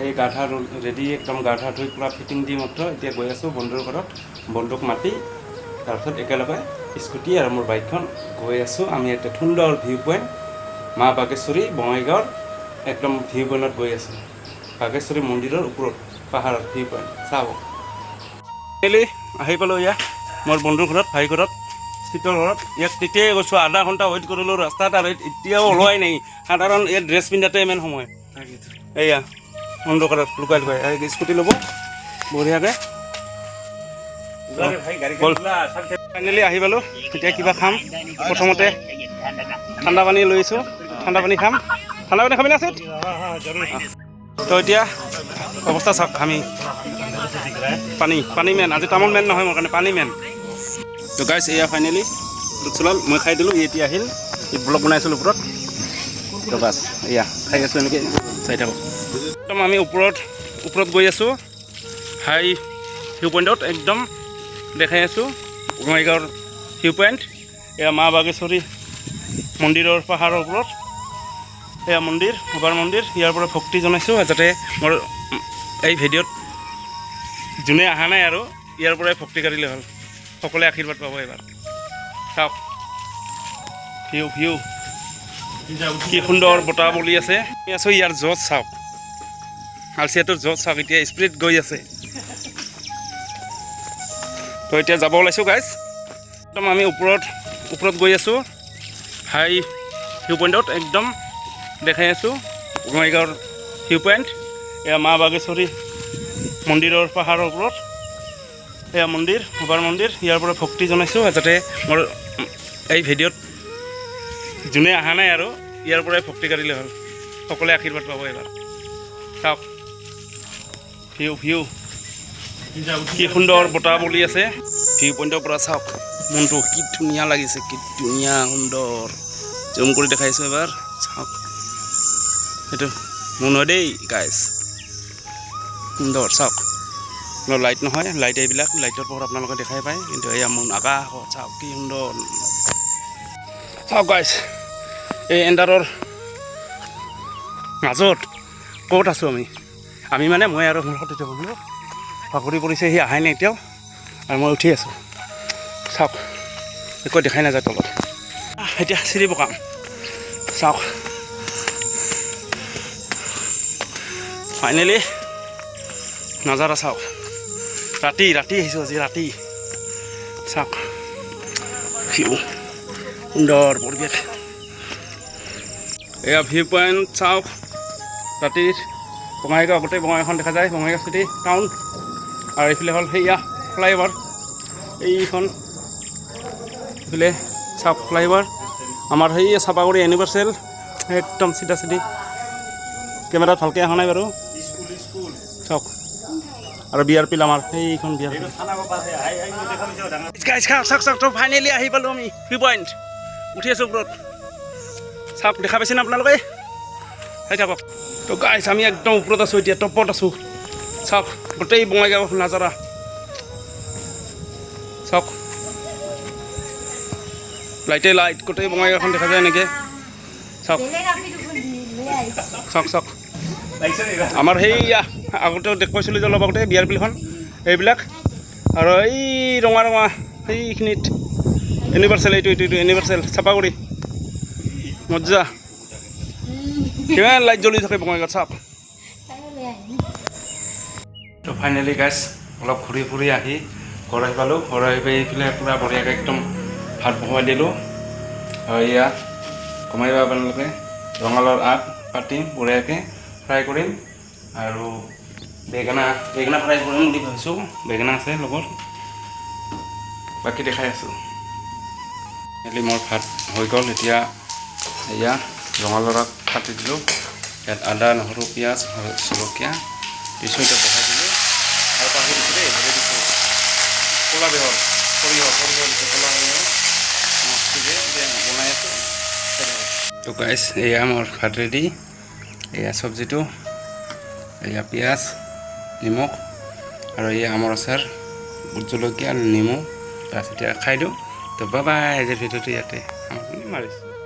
এই গাঠা ৰেডি একদম গাঠা ধুই পূৰা ফিটিং দি মাত্ৰ এতিয়া গৈ আছোঁ বন্ধুৰ ঘৰত বন্ধুক মাতি তাৰপিছত একেলগে স্কুটি আৰু মোৰ বাইকখন গৈ আছোঁ আমি এটা সুন্দৰ ভিউ পইণ্ট মা বাগেশ্বৰী বঙাইগাঁৱৰ একদম ভিউ পইণ্টত গৈ আছোঁ বাগেশ্বৰী মন্দিৰৰ ওপৰত পাহাৰৰ ভিউ পইণ্ট চাব আহি পালোঁ ইয়াত মোৰ বন্ধুৰ ঘৰত ভাই ঘৰত শীতৰ ঘৰত ইয়াত তেতিয়াই গৈছোঁ আধা ঘণ্টা ৱেইট কৰিলোঁ ৰাস্তাত আৰু এতিয়াও ওলোৱাই নাই সাধাৰণ ইয়াত ড্ৰেছ পিন্ধাতে ইমান সময় এয়া অন্ধকাৰত লুকাই লুকাই স্কুটি ল'ব বঢ়িয়াকৈ ফাইনেলি আহি পালোঁ এতিয়া কিবা খাম প্ৰথমতে ঠাণ্ডা পানী লৈছোঁ ঠাণ্ডা পানী খাম ঠাণ্ডা পানী খাবি না চিত তো এতিয়া অৱস্থা চাওক আমি পানী মেন আজি তামোল মেন নহয় মোৰ কাৰণে পানী মেন তো গাইছ এয়া ফাইনেলি চলাল মই খাই দিলোঁ এতিয়া আহিল ব্লগ বনাইছিলোঁ ওপৰত তো বাছ এয়া খাই আছোঁ এনেকৈ চাই থাকোঁ একদম আমি ওপৰত গৈ আছোঁ হাই ভিউ পইণ্টত একদম দেখাই আছোঁ বঙাইগাঁৱৰ ভিউ পইণ্ট এয়া মা বাগেশ্বৰী মন্দিৰৰ পাহাৰৰ ওপৰত এয়া মন্দিৰ ভগৱান মন্দিৰ ইয়াৰ পৰা ভক্তি জনাইছোঁ যাতে মোৰ এই ভিডিঅ'ত যোনে অহা নাই আৰু ইয়াৰ পৰাই ভক্তি কাঢ়িলে হ'ল সকলোৱে আশীৰ্বাদ পাব এবাৰ চাওক ভিউ কি সুন্দৰ বতাহ বলি আছে আমি আছোঁ ইয়াৰ জজ চাওক আলচিয়াটোৰ জজ চাওক এতিয়া স্পীড গৈ আছে তো এতিয়া যাব ওলাইছোঁ গাইজ একদম আমি ওপৰত গৈ আছোঁ হাই ভিউ পইণ্টত একদম দেখাই আছোঁ বঙাইগাঁৱৰ ভিউ পইণ্ট এয়া মা বাগেশ্বৰী মন্দিৰৰ পাহাৰৰ ওপৰত এয়া মন্দিৰ ভগৱান মন্দিৰ ইয়াৰ পৰা ভক্তি জনাইছোঁ যাতে মোৰ এই ভিডিঅ'ত যোনে অহা নাই আৰু ইয়াৰ পৰাই ভক্তি কাঢ়িলে হ'ল সকলোৱে আশীৰ্বাদ পাব এবাৰ চাওক ভিউ কি সুন্দৰ বতাহ বলি আছে ভিউ পইণ্টৰ পৰা চাওক মনটো কি ধুনীয়া লাগিছে কি ধুনীয়া সুন্দৰ জুম কৰি দেখাইছোঁ এবাৰ চাওক সেইটো মন হয় দেই গাইজ সুন্দৰ চাওক লাইট নহয় লাইট এইবিলাক লাইটৰ পোহৰ আপোনালোকে দেখাই পায় কিন্তু এয়া মন আকাশত চাওক কি সুন্দৰ চাওক গাইজ এই এণ্ডাৰৰ মাজত ক'ত আছোঁ আমি মানে মই আৰু মোৰ সতীৰ্থ বন্ধু ভাগৰি পৰিছে সি আহাই নাই এতিয়াও আৰু মই উঠি আছোঁ চাওক একো দেখাই নাযায় তলত এতিয়া চিৰি পকাম চাওক ফাইনেলি নাজাৰা চাওক ৰাতি আহিছোঁ আজি ৰাতি চাওক ভিউ সুন্দৰ পৰিৱেশ এয়া ভিউ পইণ্ট চাওক ৰাতিৰ বঙাইগাঁও গোটেই বঙাইগাঁওখন দেখা যায় বঙাইগাঁও চিটি টাউন আৰু এইফালে হ'ল সেয়া ফ্লাইঅভাৰ এইখন এইফালে চাওক ফ্লাইঅভাৰ আমাৰ সেই চাপাগুৰি ইউনিভাৰ্চেল একদম চিধা চিধি কেমেৰাত ভালকৈ অহা নাই বাৰু চাওক আৰু বিয়াৰ পিল আমাৰ সেইখন বিয়াৰ চাওক ফাইনেলি আহি পালোঁ আমি ভিউ পইণ্ট উঠি আছোঁ ওপৰত চাওক দেখা পাইছেনে আপোনালোকে চাই থাকক তো গাইছ আমি একদম ওপৰত আছোঁ এতিয়া টপত আছোঁ চাওক গোটেই বঙাইগাঁও নাজাৰা চাওক লাইট গোটেই বঙাইগাঁওখন দেখা যায় এনেকৈ চাওক আমাৰ সেইয়া আগতে দেখুৱাইছিলোঁ যে অলপ আগতে বিয়াৰ বিলখন এইবিলাক আৰু এই ৰঙা সেইখিনিত ইউনিভাৰ্চেল এইটো ইউনিভাৰ্চেল চাপাগুৰি মজ্জা কিমান লাইট জ্বলি থাকে বঙাইগাঁৱত চাওক তো ফাইনেলি গাইছ অলপ ঘূৰি ফুৰি আহি ঘৰ আহি পালোঁ ঘৰ আহি পাই এইফালে পূৰা বঢ়িয়াকৈ একদম ভাত বহুৱাই দিলোঁ আৰু এয়া কমাই পাব আপোনালোকে ৰঙালাওৰ আগ পাতিম বঢ়িয়াকৈ ফ্ৰাই কৰিম আৰু বেঙেনা ফ্ৰাই কৰিম বুলি ভাবিছোঁ বেঙেনা আছে লগত বাকী দেখাই আছোঁ ফাইনেলি মোৰ ভাত হৈ গ'ল এতিয়া এয়া ৰঙালাওৰ আগ কাটি দিলোঁ ইয়াত আদা নহৰু পিঁয়াজ জলকীয়া দিছোঁ এতিয়া বহাই দিলোঁ আৰু পাহৰি দিছোঁ দেই হেৰি দিছোঁ ক'লা বেহৰ সৰিয়হ দিছোঁ ক'লা সৰিয়হ মস্তিকে বনাই আছোঁ তো গাইছ এয়া মোৰ ভাত ৰেডি এয়া চব্জিটো এয়া পিঁয়াজ নিমখ আৰু এয়া আমৰ আচাৰ ভোট জলকীয়া আৰু নেমু বাছ এতিয়া খাই দিওঁ তো বাই আজিৰ ভিডিঅ'টো ইয়াতে মাৰিছোঁ।